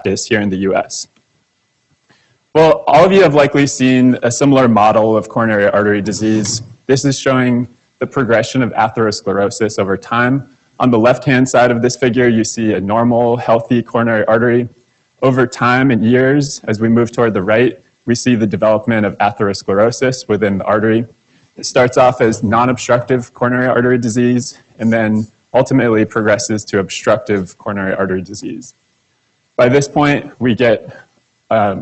practice here in the US? Well, all of you have likely seen a similar model of coronary artery disease. This is showing the progression of atherosclerosis over time. On the left-hand side of this figure, you see a normal, healthy coronary artery. Over time and years, as we move toward the right, we see the development of atherosclerosis within the artery. It starts off as non-obstructive coronary artery disease and then ultimately progresses to obstructive coronary artery disease. By this point, we get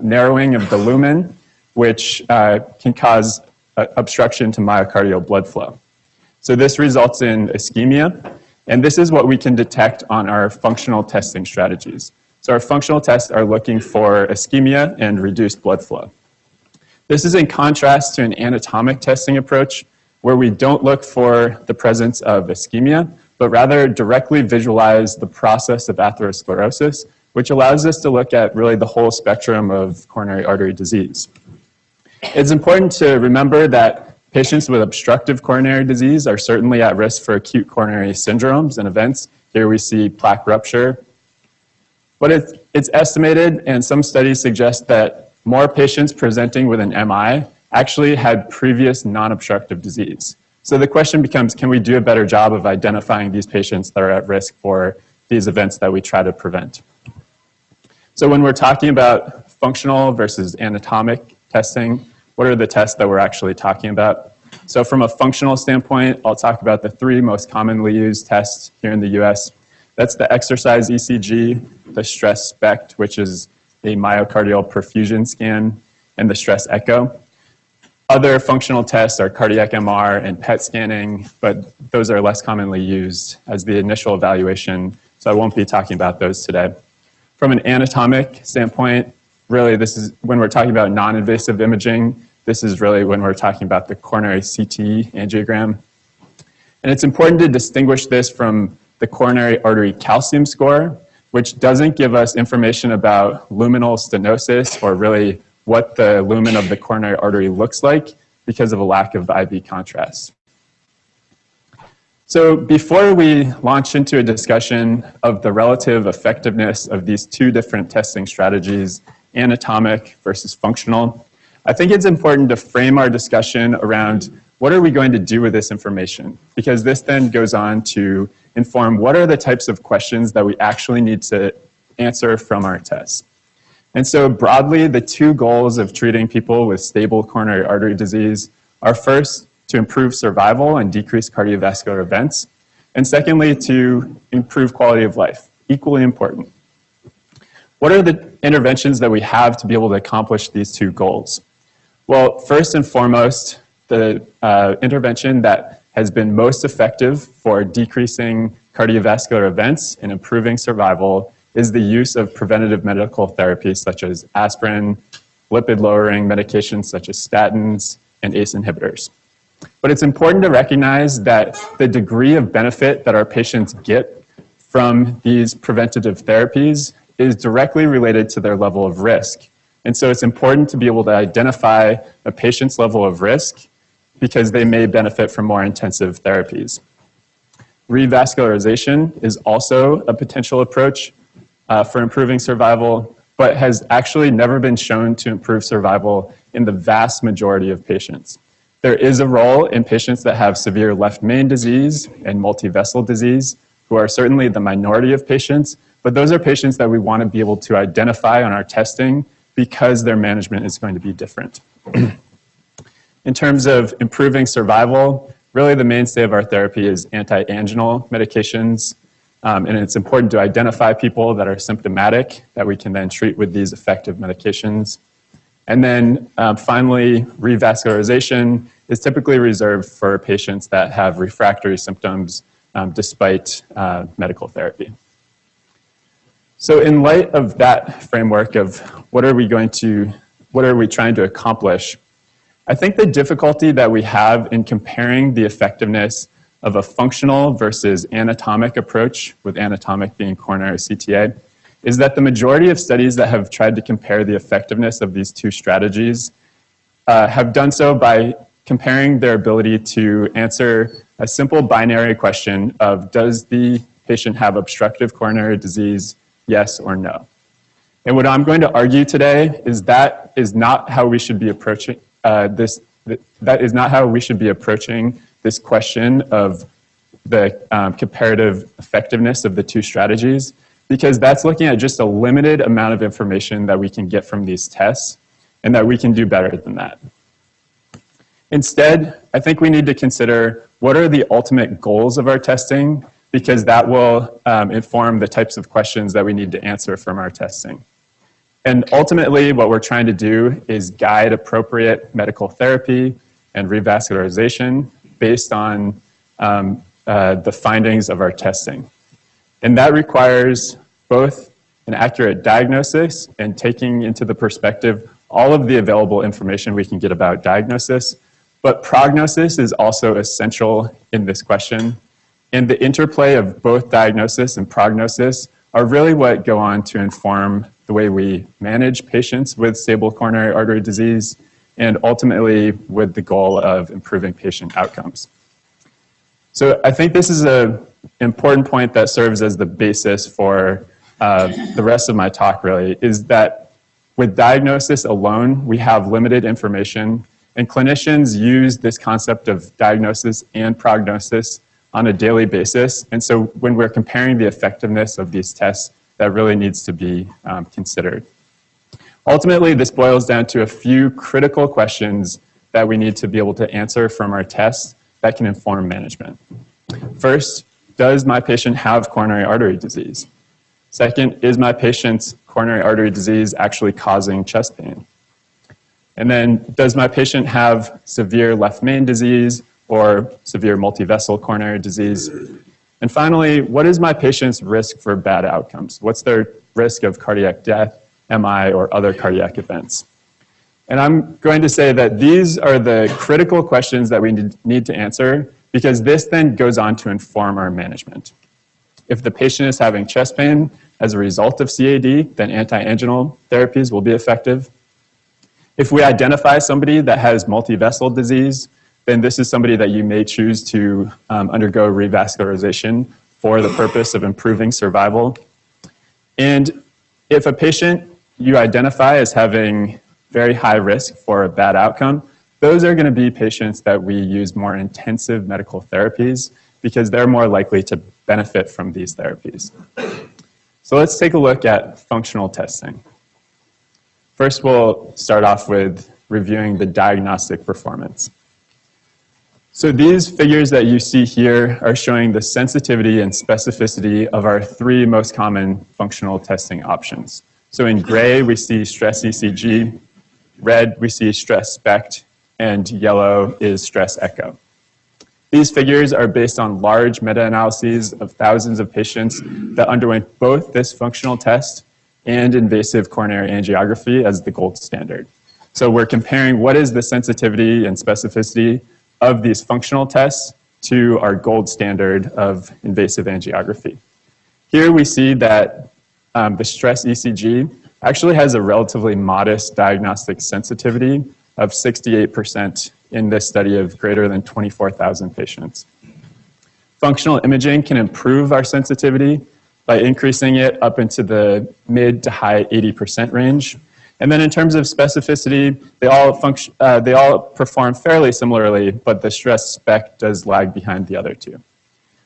narrowing of the lumen, which can cause obstruction to myocardial blood flow. So this results in ischemia, and this is what we can detect on our functional testing strategies. So our functional tests are looking for ischemia and reduced blood flow. This is in contrast to an anatomic testing approach where we don't look for the presence of ischemia, but rather directly visualize the process of atherosclerosis, which allows us to look at really the whole spectrum of coronary artery disease. It's important to remember that patients with obstructive coronary disease are certainly at risk for acute coronary syndromes and events. Here we see plaque rupture. But it's estimated, and some studies suggest that more patients presenting with an MI actually had previous non-obstructive disease. So the question becomes, can we do a better job of identifying these patients that are at risk for these events that we try to prevent? So when we're talking about functional versus anatomic testing, what are the tests that we're actually talking about? So from a functional standpoint, I'll talk about the three most commonly used tests here in the US. That's the exercise ECG, the stress SPECT, which is a myocardial perfusion scan, and the stress echo. Other functional tests are cardiac MR and PET scanning, but those are less commonly used as the initial evaluation, so I won't be talking about those today. From an anatomic standpoint, really this is when we're talking about non-invasive imaging, this is really when we're talking about the coronary CT angiogram. And it's important to distinguish this from the coronary artery calcium score, which doesn't give us information about luminal stenosis or really what the lumen of the coronary artery looks like because of a lack of IV contrast. So before we launch into a discussion of the relative effectiveness of these two different testing strategies, anatomic versus functional, I think it's important to frame our discussion around what are we going to do with this information? Because this then goes on to inform what are the types of questions that we actually need to answer from our tests. And so broadly, the two goals of treating people with stable coronary artery disease are first, to improve survival and decrease cardiovascular events, and secondly, to improve quality of life, equally important. What are the interventions that we have to be able to accomplish these two goals? Well, first and foremost, the intervention that has been most effective for decreasing cardiovascular events and improving survival is the use of preventative medical therapies such as aspirin, lipid-lowering medications such as statins, and ACE inhibitors. But it's important to recognize that the degree of benefit that our patients get from these preventative therapies is directly related to their level of risk. And so it's important to be able to identify a patient's level of risk because they may benefit from more intensive therapies. Revascularization is also a potential approach for improving survival, but has actually never been shown to improve survival in the vast majority of patients. There is a role in patients that have severe left main disease and multivessel disease, who are certainly the minority of patients, but those are patients that we want to be able to identify on our testing because their management is going to be different. In terms of improving survival, really the mainstay of our therapy is anti-anginal medications, and it's important to identify people that are symptomatic that we can then treat with these effective medications. And then finally, revascularization is typically reserved for patients that have refractory symptoms despite medical therapy. So in light of that framework of what are we trying to accomplish, I think the difficulty that we have in comparing the effectiveness of a functional versus anatomic approach, with anatomic being coronary CTA, is that the majority of studies that have tried to compare the effectiveness of these two strategies have done so by comparing their ability to answer a simple binary question of, does the patient have obstructive coronary disease, yes or no? And what I'm going to argue today is that is not how we should be approaching that is not how we should be approaching this question of the comparative effectiveness of the two strategies, because that's looking at just a limited amount of information that we can get from these tests, and that we can do better than that. Instead, I think we need to consider what are the ultimate goals of our testing, because that will inform the types of questions that we need to answer from our testing. And ultimately, what we're trying to do is guide appropriate medical therapy and revascularization based on the findings of our testing. And that requires both an accurate diagnosis and taking into the perspective all of the available information we can get about diagnosis. But prognosis is also essential in this question. And the interplay of both diagnosis and prognosis are really what go on to inform the way we manage patients with stable coronary artery disease, and ultimately with the goal of improving patient outcomes. So I think this is an important point that serves as the basis for the rest of my talk, really, is that with diagnosis alone, we have limited information, and clinicians use this concept of diagnosis and prognosis on a daily basis. And so when we're comparing the effectiveness of these tests, that really needs to be considered. Ultimately, this boils down to a few critical questions that we need to be able to answer from our tests that can inform management. First, does my patient have coronary artery disease? Second, is my patient's coronary artery disease actually causing chest pain? And then, does my patient have severe left main disease or severe multivessel coronary disease? And finally, what is my patient's risk for bad outcomes? What's their risk of cardiac death, MI, or other cardiac events? And I'm going to say that these are the critical questions that we need to answer, because this then goes on to inform our management. If the patient is having chest pain as a result of CAD, then anti-anginal therapies will be effective. If we identify somebody that has multivessel disease, then this is somebody that you may choose to undergo revascularization for the purpose of improving survival. And if a patient you identify as having very high risk for a bad outcome, those are going to be patients that we use more intensive medical therapies, because they're more likely to benefit from these therapies. So let's take a look at functional testing. First, we'll start off with reviewing the diagnostic performance. So these figures that you see here are showing the sensitivity and specificity of our three most common functional testing options. So in gray, we see stress ECG, red, we see stress SPECT, and yellow is stress echo. These figures are based on large meta-analyses of thousands of patients that underwent both this functional test and invasive coronary angiography as the gold standard. So we're comparing what is the sensitivity and specificity of these functional tests to our gold standard of invasive angiography. Here we see that the stress ECG actually has a relatively modest diagnostic sensitivity of 68% in this study of greater than 24,000 patients. Functional imaging can improve our sensitivity by increasing it up into the mid to high 80% range. And then in terms of specificity, they all perform fairly similarly, but the stress SPECT does lag behind the other two.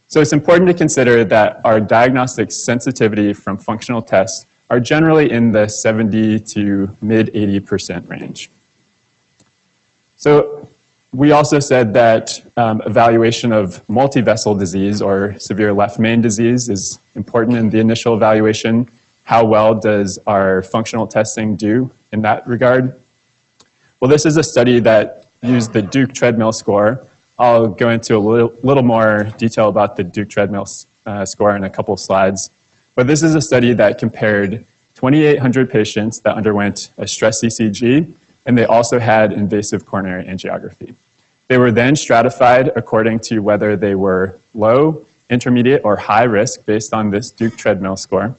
So it's important to consider that our diagnostic sensitivity from functional tests are generally in the 70 to mid 80% range. So we also said that evaluation of multivessel disease or severe left main disease is important in the initial evaluation. How well does our functional testing do in that regard? Well, this is a study that used the Duke treadmill score. I'll go into a little more detail about the Duke treadmill score in a couple of slides. But this is a study that compared 2,800 patients that underwent a stress ECG, and they also had invasive coronary angiography. They were then stratified according to whether they were low, intermediate, or high risk based on this Duke treadmill score.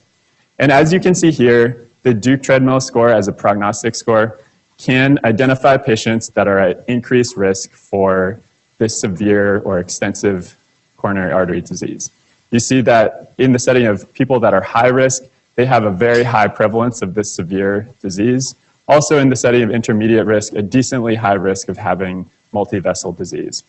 And as you can see here, the Duke treadmill score as a prognostic score can identify patients that are at increased risk for this severe or extensive coronary artery disease. You see that in the setting of people that are high risk, they have a very high prevalence of this severe disease. Also in the setting of intermediate risk, a decently high risk of having multi-vessel disease.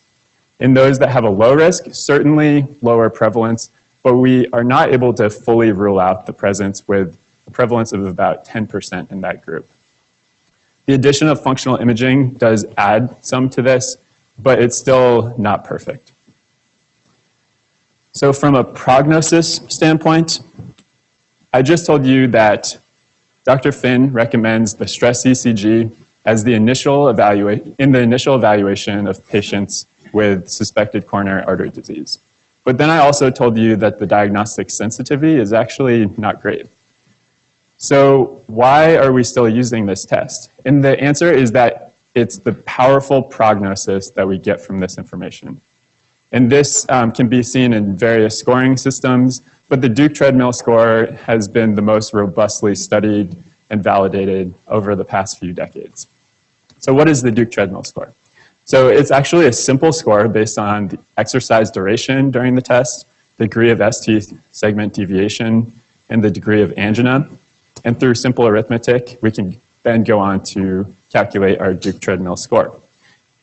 In those that have a low risk, certainly lower prevalence, but we are not able to fully rule out the presence with a prevalence of about 10% in that group. The addition of functional imaging does add some to this, but it's still not perfect. So from a prognosis standpoint, I just told you that Dr. Finn recommends the stress ECG as the initial evaluation of patients with suspected coronary artery disease. But then I also told you that the diagnostic sensitivity is actually not great. So why are we still using this test? And the answer is that it's the powerful prognosis that we get from this information. And this can be seen in various scoring systems, but the Duke treadmill score has been the most robustly studied and validated over the past few decades. So what is the Duke treadmill score? So it's actually a simple score based on the exercise duration during the test, degree of ST segment deviation, and the degree of angina. And through simple arithmetic, we can then go on to calculate our Duke treadmill score,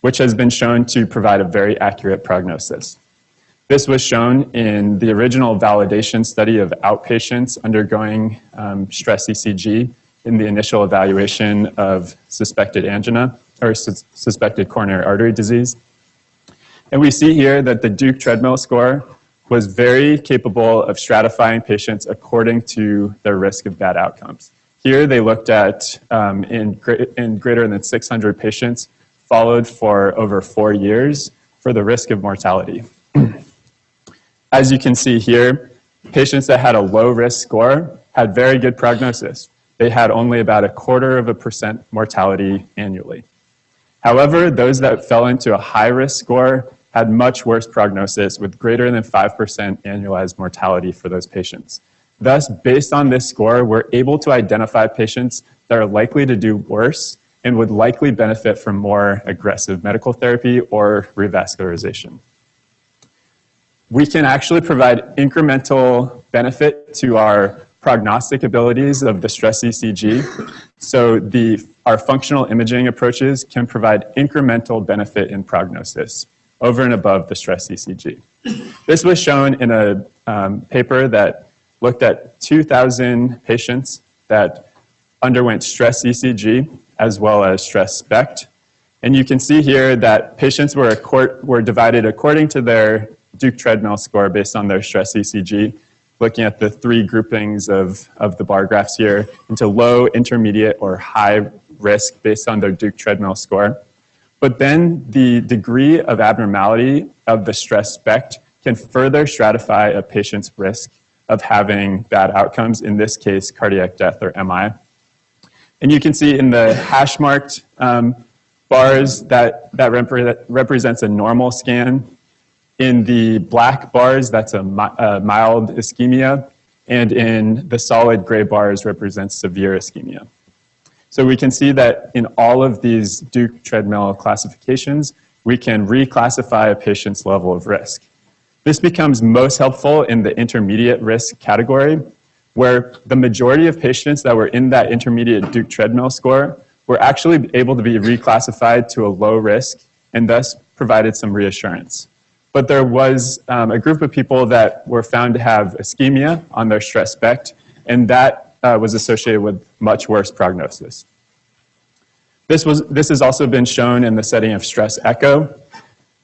which has been shown to provide a very accurate prognosis. This was shown in the original validation study of outpatients undergoing stress ECG in the initial evaluation of suspected angina or suspected coronary artery disease. And we see here that the Duke treadmill score was very capable of stratifying patients according to their risk of bad outcomes. Here they looked at in greater than 600 patients followed for over 4 years for the risk of mortality. As you can see here, patients that had a low risk score had very good prognosis. They had only about 0.25% mortality annually. However, those that fell into a high risk score had much worse prognosis with greater than 5% annualized mortality for those patients. Thus, based on this score, we're able to identify patients that are likely to do worse and would likely benefit from more aggressive medical therapy or revascularization. We can actually provide incremental benefit to our prognostic abilities of the stress ECG. So our functional imaging approaches can provide incremental benefit in prognosis over and above the stress ECG. This was shown in a paper that looked at 2,000 patients that underwent stress ECG as well as stress SPECT. And you can see here that patients were divided according to their Duke treadmill score based on their stress ECG, looking at the 3 groupings of the bar graphs here into low, intermediate, or high risk based on their Duke treadmill score. But then the degree of abnormality of the stress SPECT can further stratify a patient's risk of having bad outcomes, in this case, cardiac death or MI. And you can see in the hash marked bars that represents a normal scan. In the black bars, that's a mild ischemia, and in the solid gray bars represents severe ischemia. So we can see that in all of these Duke treadmill classifications, we can reclassify a patient's level of risk. This becomes most helpful in the intermediate risk category, where the majority of patients that were in that intermediate Duke treadmill score were actually able to be reclassified to a low risk and thus provided some reassurance. But there was a group of people that were found to have ischemia on their stress SPECT, and that was associated with much worse prognosis. This has also been shown in the setting of stress echo,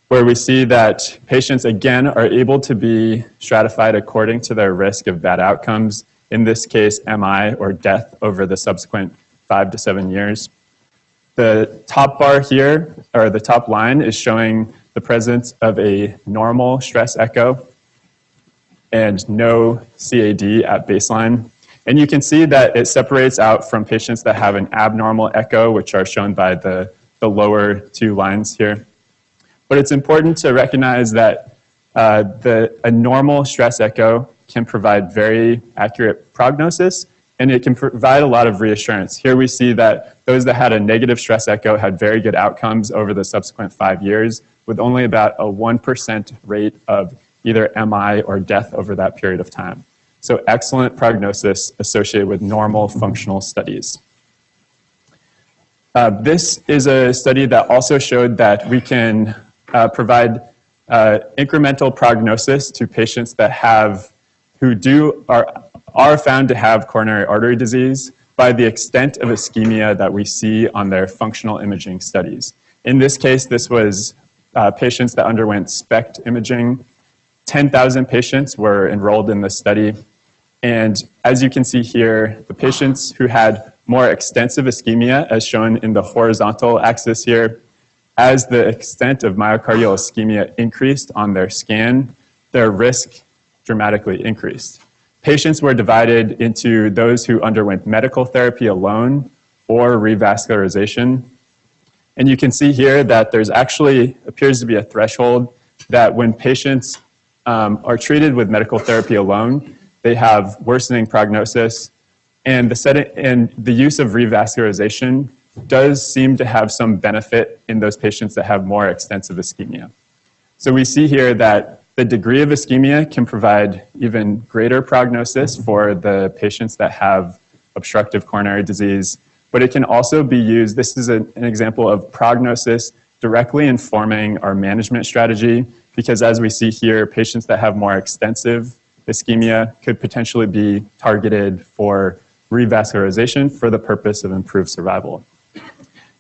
where we see that patients, again, are able to be stratified according to their risk of bad outcomes, in this case, MI or death over the subsequent 5 to 7 years. The top bar here, or the top line, is showing the presence of a normal stress echo and no CAD at baseline. And you can see that it separates out from patients that have an abnormal echo, which are shown by the lower 2 lines here. But it's important to recognize that a normal stress echo can provide very accurate prognosis, and it can provide a lot of reassurance. Here we see that those that had a negative stress echo had very good outcomes over the subsequent 5 years, with only about a 1% rate of either MI or death over that period of time. So excellent prognosis associated with normal functional studies. This is a study that also showed that we can provide incremental prognosis to patients that are found to have coronary artery disease by the extent of ischemia that we see on their functional imaging studies. In this case, this was patients that underwent SPECT imaging. 10,000 patients were enrolled in the study. And as you can see here, the patients who had more extensive ischemia, as shown in the horizontal axis here, as the extent of myocardial ischemia increased on their scan, their risk dramatically increased. Patients were divided into those who underwent medical therapy alone or revascularization. And you can see here that there's actually appears to be a threshold that when patients are treated with medical therapy alone, they have worsening prognosis, and the use of revascularization does seem to have some benefit in those patients that have more extensive ischemia. So we see here that the degree of ischemia can provide even greater prognosis for the patients that have obstructive coronary disease, but it can also be used, this is an example of prognosis directly informing our management strategy, because as we see here, patients that have more extensive ischemia could potentially be targeted for revascularization for the purpose of improved survival.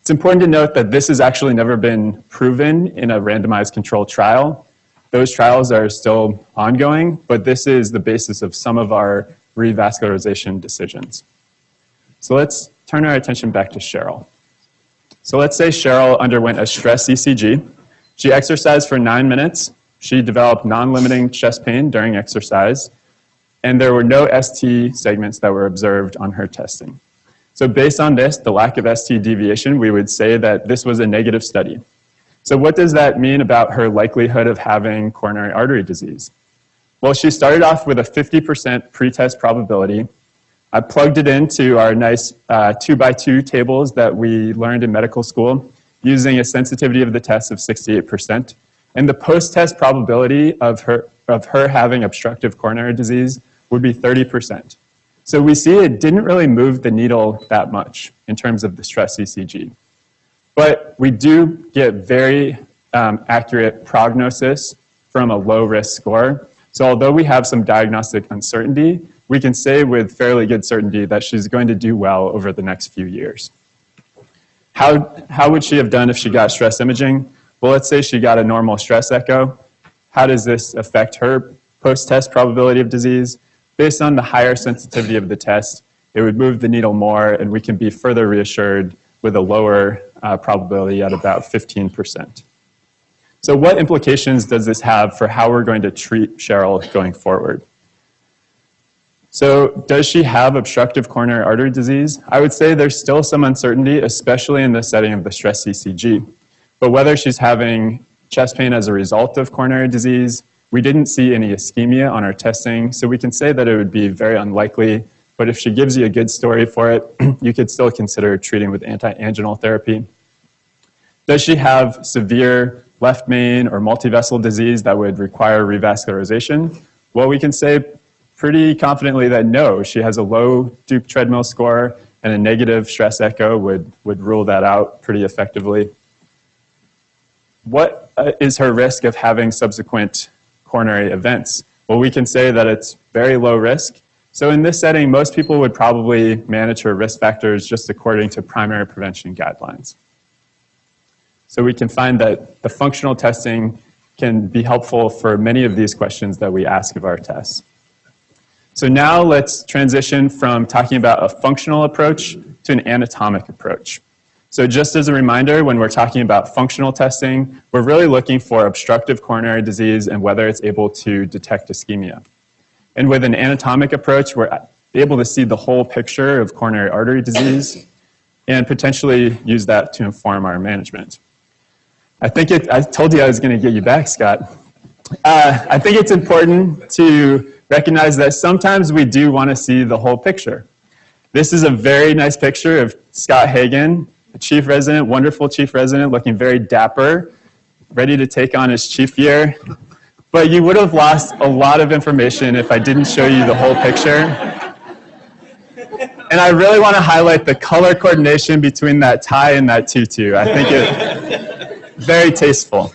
It's important to note that this has actually never been proven in a randomized controlled trial. Those trials are still ongoing, but this is the basis of some of our revascularization decisions. So let's turn our attention back to Cheryl. So let's say Cheryl underwent a stress ECG. She exercised for 9 minutes. She developed non-limiting chest pain during exercise, and there were no ST segments that were observed on her testing. So based on this, the lack of ST deviation, we would say that this was a negative study. So what does that mean about her likelihood of having coronary artery disease? Well, she started off with a 50% pretest probability. I plugged it into our nice 2x2 tables that we learned in medical school using a sensitivity of the test of 68%. And the post-test probability of her having obstructive coronary disease would be 30%. So we see it didn't really move the needle that much in terms of the stress ECG. But we do get very accurate prognosis from a low-risk score. So although we have some diagnostic uncertainty, we can say with fairly good certainty that she's going to do well over the next few years. How would she have done if she got stress imaging? Well, let's say she got a normal stress echo. How does this affect her post-test probability of disease? Based on the higher sensitivity of the test, it would move the needle more, and we can be further reassured with a lower probability at about 15%. So what implications does this have for how we're going to treat Cheryl going forward? So does she have obstructive coronary artery disease? I would say there's still some uncertainty, especially in the setting of the stress ECG. But whether she's having chest pain as a result of coronary disease, we didn't see any ischemia on our testing, so we can say that it would be very unlikely. But if she gives you a good story for it, you could still consider treating with anti-anginal therapy. Does she have severe left main or multivessel disease that would require revascularization? Well, we can say pretty confidently that no, she has a low Duke treadmill score, and a negative stress echo would rule that out pretty effectively. What is her risk of having subsequent coronary events? Well, we can say that it's very low risk. So in this setting, most people would probably manage her risk factors just according to primary prevention guidelines. So we can find that the functional testing can be helpful for many of these questions that we ask of our tests. So now let's transition from talking about a functional approach to an anatomic approach. So just as a reminder, when we're talking about functional testing, we're really looking for obstructive coronary disease and whether it's able to detect ischemia. And with an anatomic approach, we're able to see the whole picture of coronary artery disease and potentially use that to inform our management. I told you I was going to get you back, Scott. I think it's important to recognize that sometimes we do want to see the whole picture. This is a very nice picture of Scott Hagan, a chief resident, wonderful chief resident, looking very dapper, ready to take on his chief year. But you would have lost a lot of information if I didn't show you the whole picture. And I really want to highlight the color coordination between that tie and that tutu. I think it's very tasteful.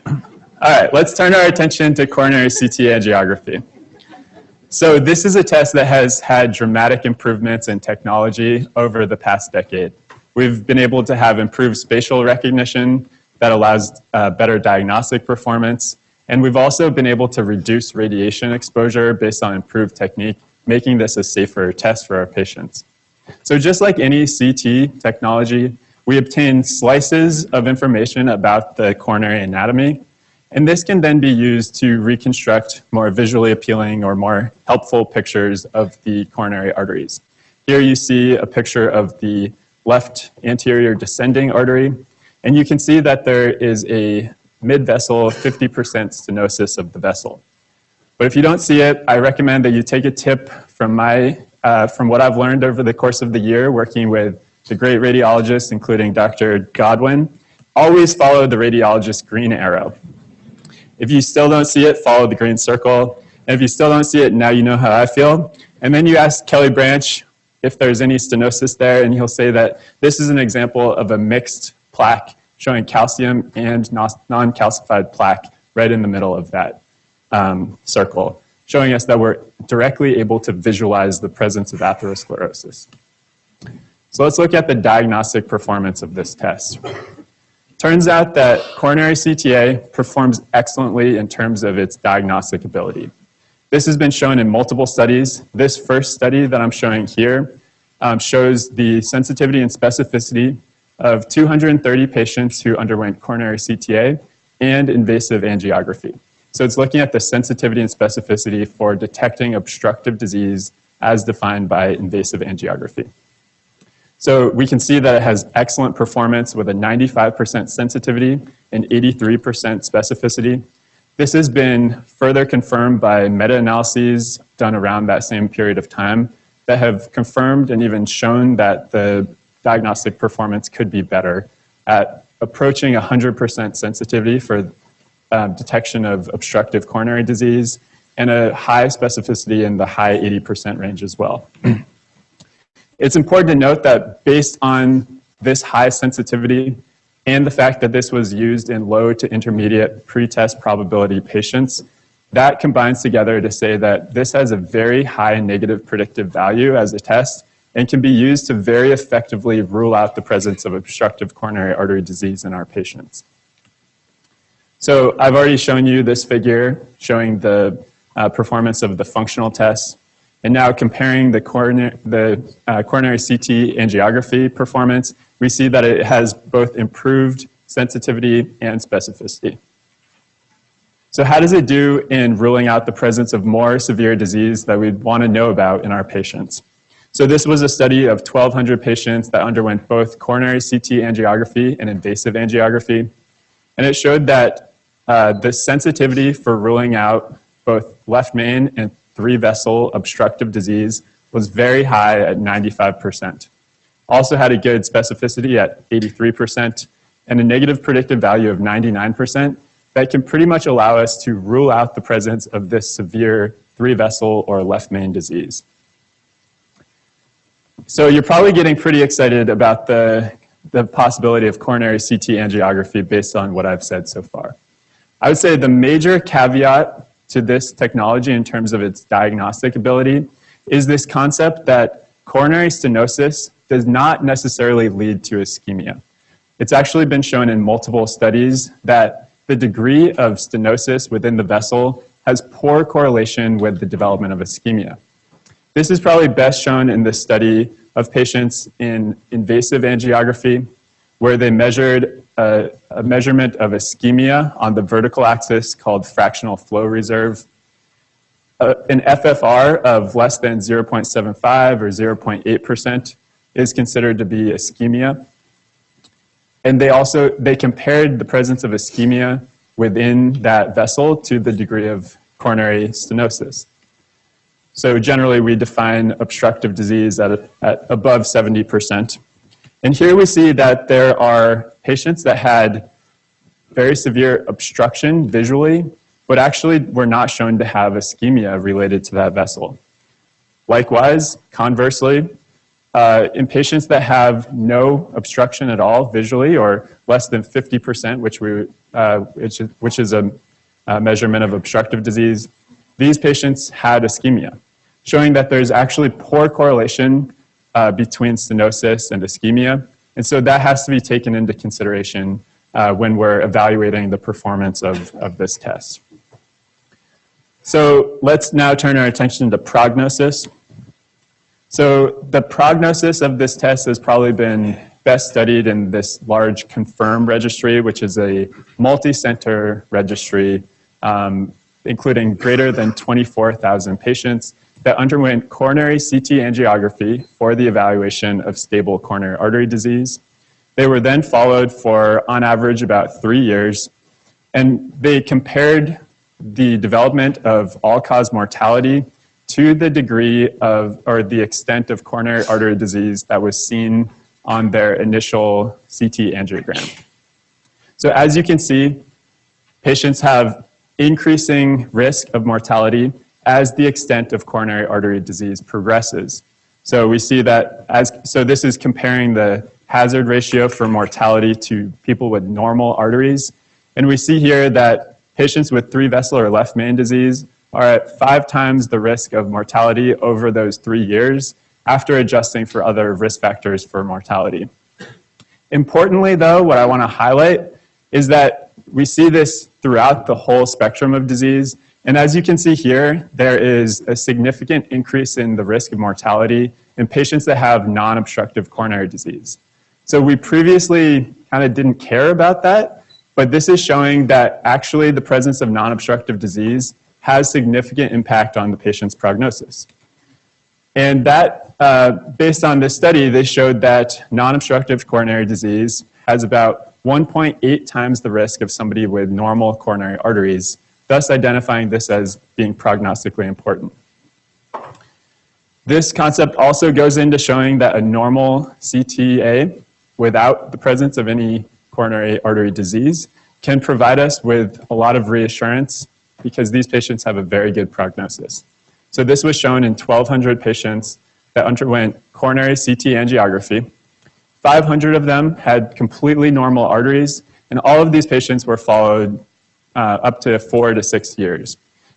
All right, let's turn our attention to coronary CT angiography. So this is a test that has had dramatic improvements in technology over the past decade. We've been able to have improved spatial recognition that allows better diagnostic performance. And we've also been able to reduce radiation exposure based on improved technique, making this a safer test for our patients. So just like any CT technology, we obtain slices of information about the coronary anatomy. And this can then be used to reconstruct more visually appealing or more helpful pictures of the coronary arteries. Here you see a picture of the left anterior descending artery, and you can see that there is a mid-vessel 50% stenosis of the vessel. But if you don't see it, I recommend that you take a tip from what I've learned over the course of the year working with the great radiologists, including Dr. Godwin. Always follow the radiologist's green arrow. If you still don't see it, follow the green circle. And if you still don't see it, now you know how I feel. And then you ask Kelly Branch if there's any stenosis there, and he'll say that this is an example of a mixed plaque showing calcium and non-calcified plaque right in the middle of that circle, showing us that we're directly able to visualize the presence of atherosclerosis. So let's look at the diagnostic performance of this test. Turns out that coronary CTA performs excellently in terms of its diagnostic ability. This has been shown in multiple studies. This first study that I'm showing here shows the sensitivity and specificity of 230 patients who underwent coronary CTA and invasive angiography. So it's looking at the sensitivity and specificity for detecting obstructive disease as defined by invasive angiography. So we can see that it has excellent performance with a 95% sensitivity and 83% specificity. This has been further confirmed by meta-analyses done around that same period of time that have confirmed and even shown that the diagnostic performance could be better at approaching 100% sensitivity for detection of obstructive coronary disease and a high specificity in the high 80% range as well. It's important to note that based on this high sensitivity and the fact that this was used in low to intermediate pretest probability patients, that combines together to say that this has a very high negative predictive value as a test and can be used to very effectively rule out the presence of obstructive coronary artery disease in our patients. So I've already shown you this figure showing the performance of the functional tests. And now comparing the coronary CT angiography performance, we see that it has both improved sensitivity and specificity. So how does it do in ruling out the presence of more severe disease that we'd want to know about in our patients? So this was a study of 1,200 patients that underwent both coronary CT angiography and invasive angiography. And it showed that the sensitivity for ruling out both left main and 3-vessel obstructive disease was very high at 95%. Also had a good specificity at 83% and a negative predictive value of 99% that can pretty much allow us to rule out the presence of this severe 3-vessel or left main disease. So you're probably getting pretty excited about the possibility of coronary CT angiography based on what I've said so far. I would say the major caveat to this technology in terms of its diagnostic ability is this concept that coronary stenosis does not necessarily lead to ischemia. It's actually been shown in multiple studies that the degree of stenosis within the vessel has poor correlation with the development of ischemia. This is probably best shown in the study of patients in invasive angiography, where they measured a measurement of ischemia on the vertical axis called fractional flow reserve. An FFR of less than 0.75 or 0.8% is considered to be ischemia. And they compared the presence of ischemia within that vessel to the degree of coronary stenosis. So generally we define obstructive disease at above 70%. And here we see that there are patients that had very severe obstruction visually, but actually were not shown to have ischemia related to that vessel. Likewise, conversely, in patients that have no obstruction at all visually, or less than 50%, which is a measurement of obstructive disease, these patients had ischemia, showing that there's actually poor correlation between stenosis and ischemia. And so that has to be taken into consideration when we're evaluating the performance of this test. So let's now turn our attention to prognosis. So the prognosis of this test has probably been best studied in this large CONFIRM registry, which is a multi-center registry, including greater than 24,000 patients that underwent coronary CT angiography for the evaluation of stable coronary artery disease. They were then followed for, on average, about 3 years, and they compared the development of all-cause mortality to the degree of, or the extent of coronary artery disease that was seen on their initial CT angiogram. So as you can see, patients have increasing risk of mortality as the extent of coronary artery disease progresses. So we see that so this is comparing the hazard ratio for mortality to people with normal arteries. And we see here that patients with 3-vessel or left main disease are at 5 times the risk of mortality over those 3 years after adjusting for other risk factors for mortality. Importantly, though, what I want to highlight is that we see this throughout the whole spectrum of disease. And as you can see here, there is a significant increase in the risk of mortality in patients that have non-obstructive coronary disease. So we previously kind of didn't care about that, but this is showing that actually the presence of non-obstructive disease has significant impact on the patient's prognosis. And that, based on this study, they showed that non-obstructive coronary disease has about 1.8 times the risk of somebody with normal coronary arteries, thus identifying this as being prognostically important. This concept also goes into showing that a normal CTA without the presence of any coronary artery disease can provide us with a lot of reassurance because these patients have a very good prognosis. So this was shown in 1,200 patients that underwent coronary CT angiography. 500 of them had completely normal arteries, and all of these patients were followed up to 4 to 6 years.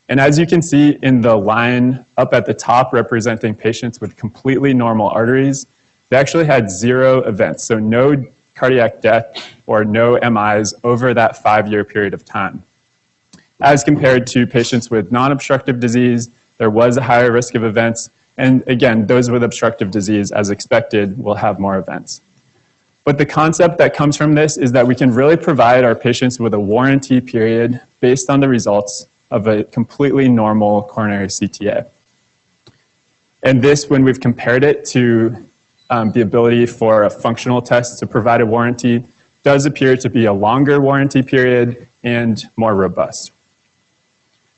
And as you can see in the line up at the top representing patients with completely normal arteries, they actually had 0 events, so no cardiac death or no MIs over that 5-year period of time. As compared to patients with non-obstructive disease, there was a higher risk of events, and again, those with obstructive disease, as expected, will have more events. But the concept that comes from this is that we can really provide our patients with a warranty period based on the results of a completely normal coronary CTA. And this, when we've compared it to the ability for a functional test to provide a warranty, does appear to be a longer warranty period and more robust.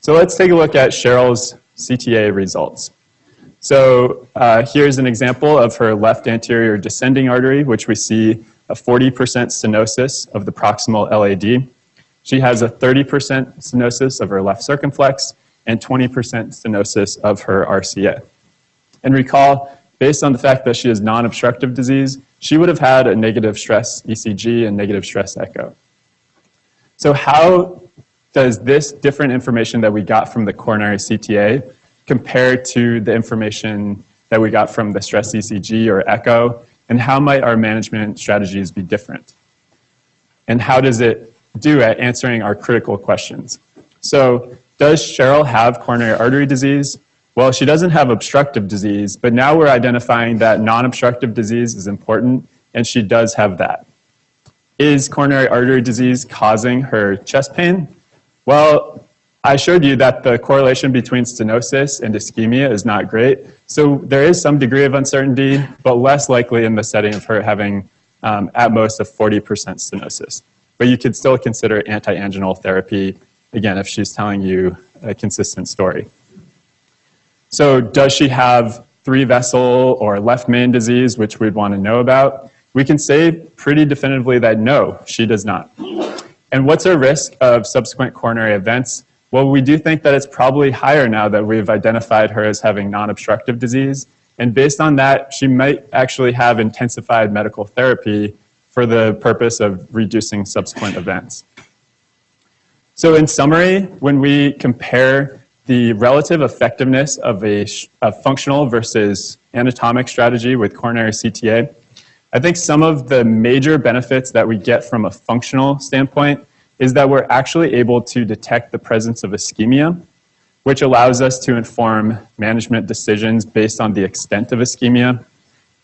So let's take a look at Cheryl's CTA results. So here's an example of her left anterior descending artery, which we see a 40% stenosis of the proximal LAD. She has a 30% stenosis of her left circumflex and 20% stenosis of her RCA. And recall, based on the fact that she has non-obstructive disease, she would have had a negative stress ECG and negative stress echo. So how does this different information that we got from the coronary CTA compare to the information that we got from the stress ECG or echo, and how might our management strategies be different? And how does it do at answering our critical questions? So does Cheryl have coronary artery disease? Well, she doesn't have obstructive disease, but now we're identifying that non-obstructive disease is important, and she does have that. Is coronary artery disease causing her chest pain? Well, I showed you that the correlation between stenosis and ischemia is not great. So there is some degree of uncertainty, but less likely in the setting of her having at most a 40% stenosis. But you could still consider anti-anginal therapy, again, if she's telling you a consistent story. So does she have 3-vessel or left main disease, which we'd want to know about? We can say pretty definitively that no, she does not. And what's her risk of subsequent coronary events? Well, we do think that it's probably higher now that we've identified her as having non-obstructive disease. And based on that, she might actually have intensified medical therapy for the purpose of reducing subsequent events. So in summary, when we compare the relative effectiveness of a functional versus anatomic strategy with coronary CTA, I think some of the major benefits that we get from a functional standpoint is that we're actually able to detect the presence of ischemia, which allows us to inform management decisions based on the extent of ischemia.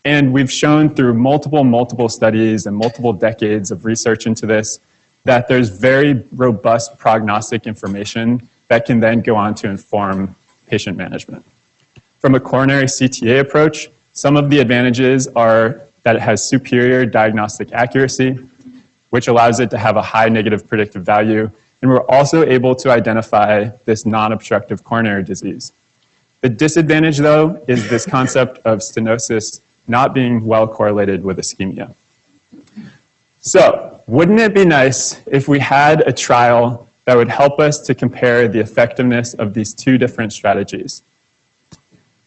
And we've shown through multiple studies and multiple decades of research into this that there's very robust prognostic information that can then go on to inform patient management. From a coronary CTA approach, some of the advantages are that it has superior diagnostic accuracy, which allows it to have a high negative predictive value. And we're also able to identify this non-obstructive coronary disease. The disadvantage, though, is this concept of stenosis not being well correlated with ischemia. So, wouldn't it be nice if we had a trial that would help us to compare the effectiveness of these two different strategies?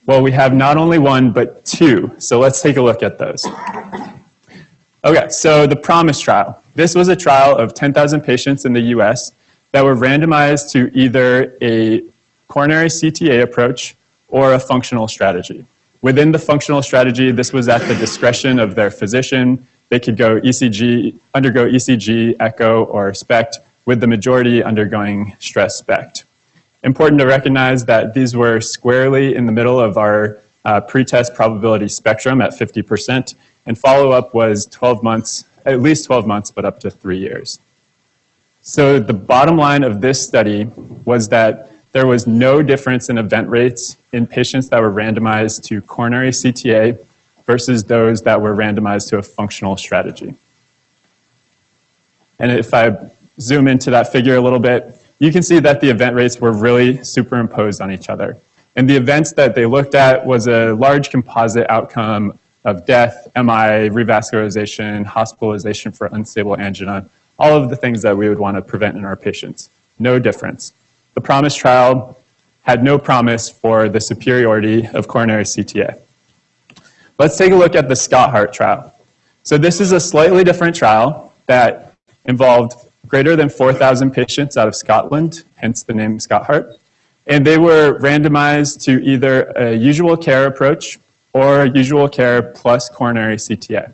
Well, we have not only one, but two. So let's take a look at those. Okay, so the PROMISE trial. This was a trial of 10,000 patients in the US that were randomized to either a coronary CTA approach or a functional strategy. Within the functional strategy, this was at the discretion of their physician. They could go undergo ECG, echo, or SPECT, with the majority undergoing stress SPECT. Important to recognize that these were squarely in the middle of our pretest probability spectrum at 50%, and follow-up was 12 months, at least 12 months, but up to 3 years. So the bottom line of this study was that there was no difference in event rates in patients that were randomized to coronary CTA versus those that were randomized to a functional strategy. And if I zoom into that figure a little bit, you can see that the event rates were really superimposed on each other. And the events that they looked at was a large composite outcome of death, MI, revascularization, hospitalization for unstable angina, all of the things that we would want to prevent in our patients. No difference. The PROMISE trial had no promise for the superiority of coronary CTA. Let's take a look at the Scott-Hart trial. So this is a slightly different trial that involved greater than 4,000 patients out of Scotland, hence the name Scott-Hart. And they were randomized to either a usual care approach or usual care plus coronary CTA.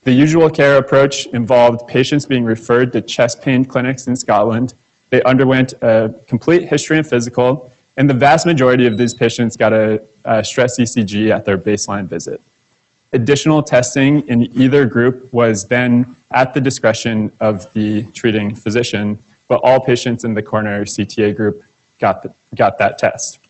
The usual care approach involved patients being referred to chest pain clinics in Scotland. They underwent a complete history and physical, and the vast majority of these patients got a stress ECG at their baseline visit. Additional testing in either group was then at the discretion of the treating physician, but all patients in the coronary CTA group got that test.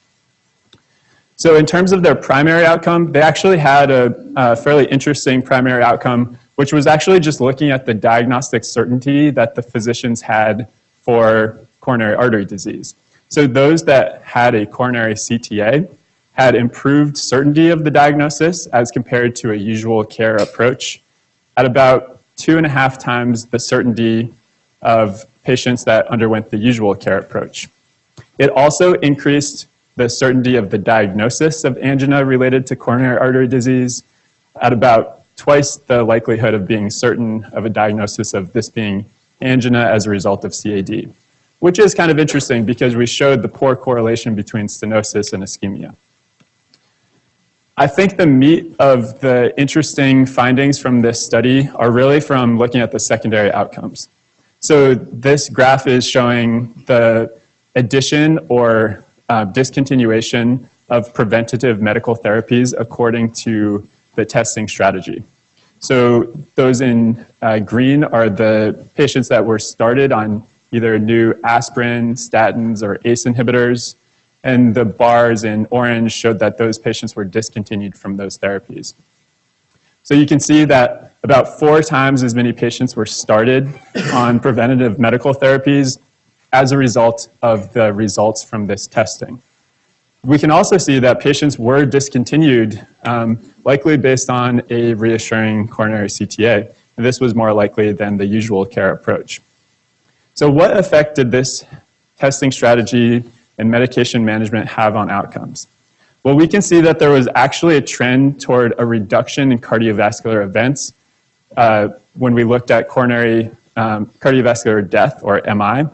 So in terms of their primary outcome, they actually had a fairly interesting primary outcome, which was actually just looking at the diagnostic certainty that the physicians had for coronary artery disease. So those that had a coronary CTA had improved certainty of the diagnosis as compared to a usual care approach at about 2.5 times the certainty of patients that underwent the usual care approach. It also increased the certainty of the diagnosis of angina related to coronary artery disease at about twice the likelihood of being certain of a diagnosis of this being angina as a result of CAD, which is kind of interesting because we showed the poor correlation between stenosis and ischemia. I think the meat of the interesting findings from this study are really from looking at the secondary outcomes. So this graph is showing the addition or discontinuation of preventative medical therapies according to the testing strategy. So those in green are the patients that were started on either new aspirin, statins, or ACE inhibitors, and the bars in orange showed that those patients were discontinued from those therapies. So you can see that about 4 times as many patients were started on preventative medical therapies as a result of the results from this testing. We can also see that patients were discontinued, likely based on a reassuring coronary CTA. And this was more likely than the usual care approach. So what effect did this testing strategy and medication management have on outcomes? Well, we can see that there was actually a trend toward a reduction in cardiovascular events when we looked at coronary cardiovascular death, or MI.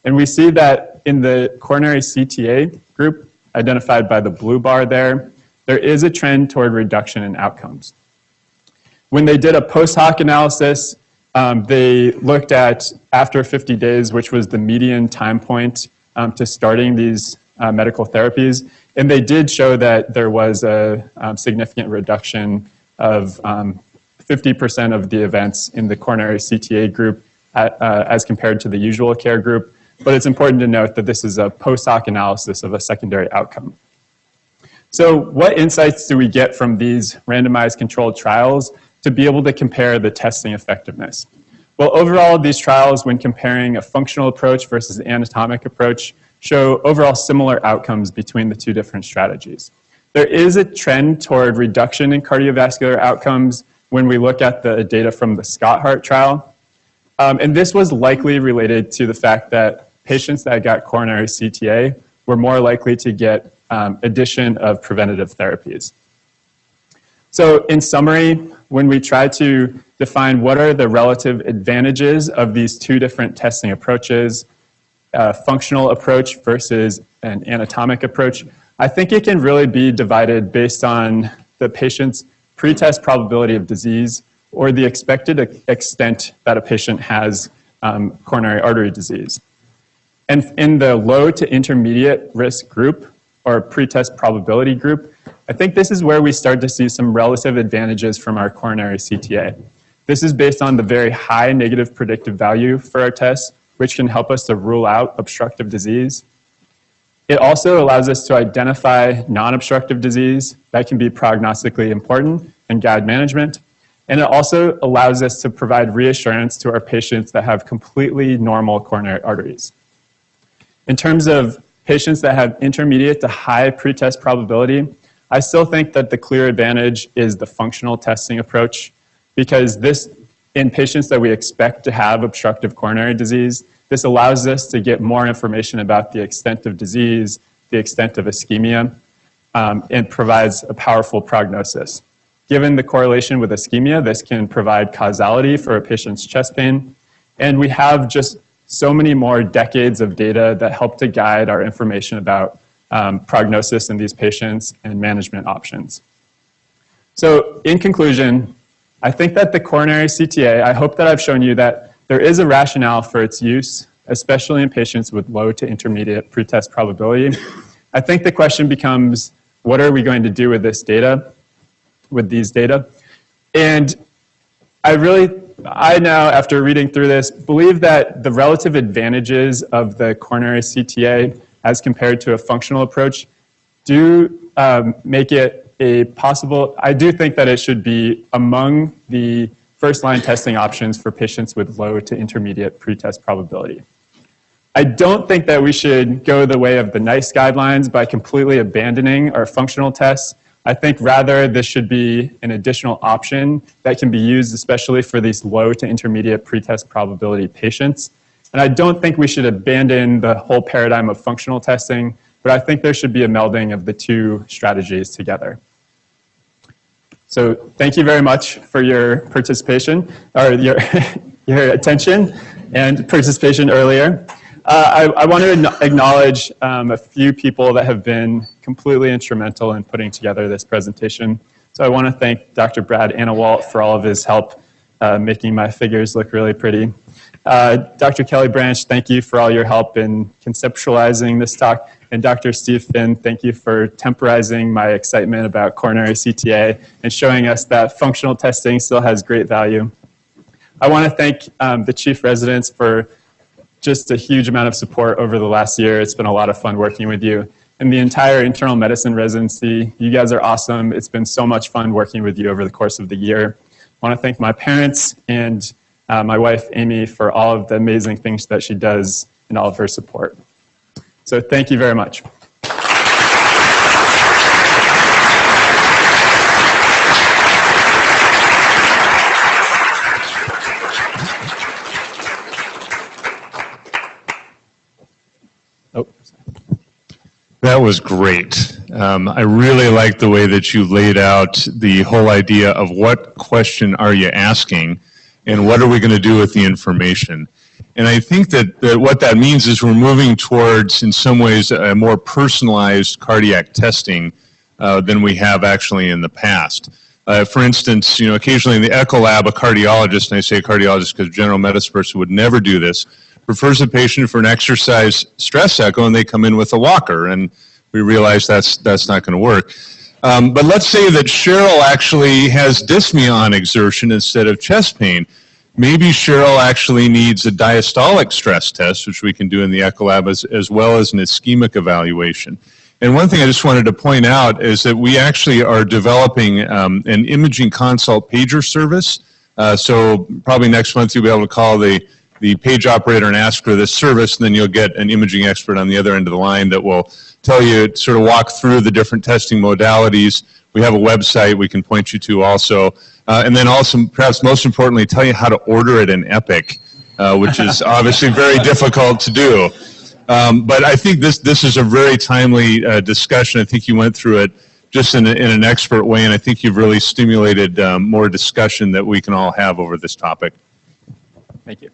And we see that in the coronary CTA group, identified by the blue bar there is a trend toward reduction in outcomes. When they did a post hoc analysis, they looked at after 50 days, which was the median time point to starting these medical therapies, and they did show that there was a significant reduction of 50% of the events in the coronary CTA group as compared to the usual care group. But it's important to note that this is a post hoc analysis of a secondary outcome. So what insights do we get from these randomized controlled trials to be able to compare the testing effectiveness? Well, overall, these trials, when comparing a functional approach versus an anatomic approach, show overall similar outcomes between the two different strategies. There is a trend toward reduction in cardiovascular outcomes when we look at the data from the Scott Hart trial. And this was likely related to the fact that patients that got coronary CTA were more likely to get addition of preventative therapies. So in summary, when we try to define what are the relative advantages of these two different testing approaches, a functional approach versus an anatomic approach, I think it can really be divided based on the patient's pretest probability of disease or the expected extent that a patient has coronary artery disease. And in the low to intermediate risk group, or pretest probability group, I think this is where we start to see some relative advantages from our coronary CTA. This is based on the very high negative predictive value for our tests, which can help us to rule out obstructive disease. It also allows us to identify non-obstructive disease that can be prognostically important and guide management. And it also allows us to provide reassurance to our patients that have completely normal coronary arteries. In terms of patients that have intermediate to high pretest probability, I still think that the clear advantage is the functional testing approach, because this, in patients that we expect to have obstructive coronary disease, this allows us to get more information about the extent of disease, the extent of ischemia, and provides a powerful prognosis. Given the correlation with ischemia, this can provide causality for a patient's chest pain, and we have just so many more decades of data that help to guide our information about prognosis in these patients and management options. So in conclusion, I think that the coronary CTA, I hope that I've shown you that there is a rationale for its use, especially in patients with low to intermediate pretest probability. I think the question becomes, what are we going to do with this data, with these data? And I now, after reading through this, believe that the relative advantages of the coronary CTA as compared to a functional approach do make it a possible, I do think that it should be among the first-line testing options for patients with low to intermediate pretest probability. I don't think that we should go the way of the NICE guidelines by completely abandoning our functional tests. I think rather this should be an additional option that can be used especially for these low to intermediate pretest probability patients. And I don't think we should abandon the whole paradigm of functional testing, but I think there should be a melding of the two strategies together. So thank you very much for your participation, or your attention and participation earlier. I want to acknowledge a few people that have been completely instrumental in putting together this presentation. So I want to thank Dr. Brad Annawalt for all of his help making my figures look really pretty. Dr. Kelly Branch, thank you for all your help in conceptualizing this talk. And Dr. Steve Finn, thank you for temporizing my excitement about coronary CTA and showing us that functional testing still has great value. I want to thank the chief residents for just a huge amount of support over the last year. It's been a lot of fun working with you. And the entire internal medicine residency, you guys are awesome. It's been so much fun working with you over the course of the year. I want to thank my parents and my wife, Amy, for all of the amazing things that she does and all of her support. So thank you very much. That was great. I really like the way that you laid out the whole idea of what question are you asking and what are we going to do with the information. And I think that what that means is we're moving towards, in some ways, a more personalized cardiac testing than we have actually in the past. For instance, occasionally in the echo lab, a cardiologist, and I say a cardiologist because a general medicine person would never do this, refers a patient for an exercise stress echo and they come in with a walker, and we realize that's not going to work. But let's say that Cheryl actually has dyspnea on exertion instead of chest pain. Maybe Cheryl actually needs a diastolic stress test, which we can do in the echo lab, as well as an ischemic evaluation. And one thing I just wanted to point out is that we actually are developing an imaging consult pager service. So probably next month you'll be able to call the page operator and ask for this service, and then you'll get an imaging expert on the other end of the line that will tell you, sort of walk through the different testing modalities. We have a website we can point you to also. And then also, perhaps most importantly, tell you how to order it in Epic, which is obviously very difficult to do. But I think this is a very timely discussion. I think you went through it just in an expert way, and I think you've really stimulated more discussion that we can all have over this topic. Thank you.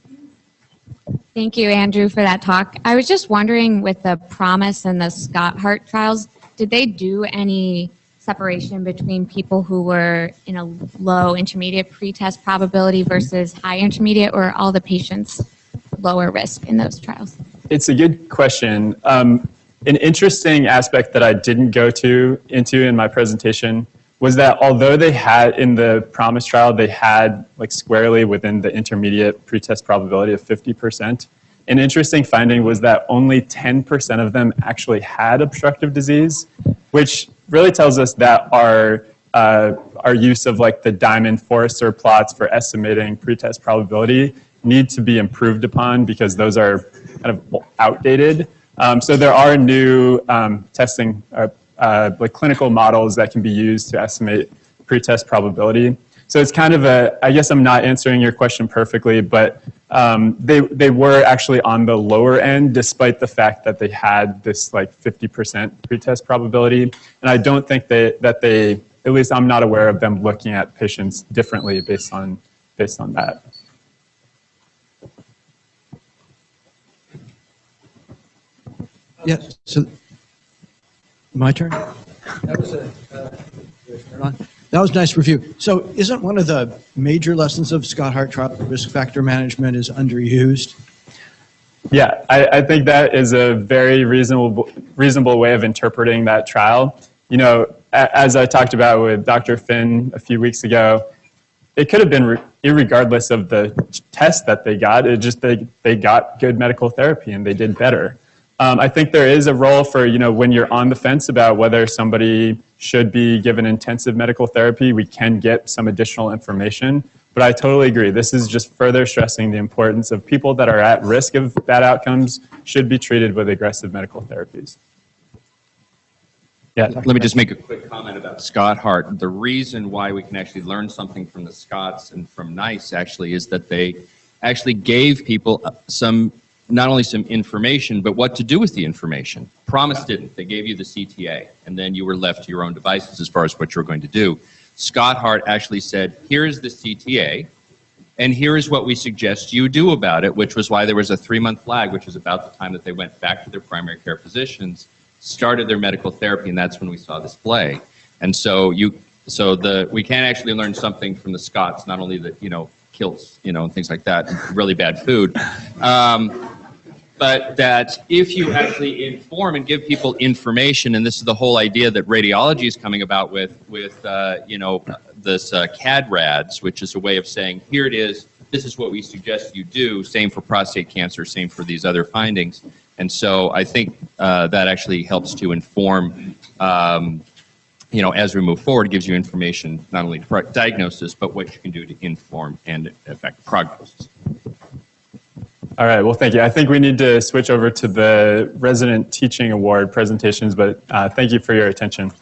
Thank you, Andrew, for that talk. I was just wondering, with the PROMISE and the Scott-Hart trials, did they do any separation between people who were in a low intermediate pretest probability versus high intermediate, or all the patients lower risk in those trials? It's a good question. An interesting aspect that I didn't go into in my presentation was that although they had, in the PROMISE trial, they had like squarely within the intermediate pretest probability of 50%, an interesting finding was that only 10% of them actually had obstructive disease, which really tells us that our use of like the Diamond Forrester plots for estimating pretest probability need to be improved upon, because those are kind of outdated. So there are new testing, like clinical models that can be used to estimate pretest probability. So it's kind of I guess I'm not answering your question perfectly, but they were actually on the lower end, despite the fact that they had this like 50% pretest probability. And I don't think that they, at least I'm not aware of them looking at patients differently based on that. Yeah, so my turn? That was a nice review. So isn't one of the major lessons of Scott-Hart trial risk factor management is underused? Yeah, I think that is a very reasonable way of interpreting that trial. You know, as I talked about with Dr. Finn a few weeks ago, it could have been irregardless of the test that they got. It just they got good medical therapy and they did better. I think there is a role for, you know, when you're on the fence about whether somebody should be given intensive medical therapy, we can get some additional information. But I totally agree. This is just further stressing the importance of people that are at risk of bad outcomes should be treated with aggressive medical therapies. Yeah. Let me just make a quick comment about Scott-Hart. The reason why we can actually learn something from the Scotts and from NICE actually is that they actually gave people not only some information, but what to do with the information. PROMISE didn't. They gave you the CTA, and then you were left to your own devices as far as what you were going to do. Scott-Hart actually said, here is the CTA, and here is what we suggest you do about it, which was why there was a 3-month lag, which is about the time that they went back to their primary care physicians, started their medical therapy, and that's when we saw this play. And so we can actually learn something from the Scotts, not only that, you know, kills, you know, and things like that, really bad food. But that if you actually inform and give people information, and this is the whole idea that radiology is coming about with you know, this CAD-RADS, which is a way of saying, here it is, this is what we suggest you do, same for prostate cancer, same for these other findings. And so I think that actually helps to inform, you know, as we move forward, gives you information, not only to diagnosis, but what you can do to inform and affect prognosis. All right, well, thank you. I think we need to switch over to the Resident Teaching Award presentations, but thank you for your attention.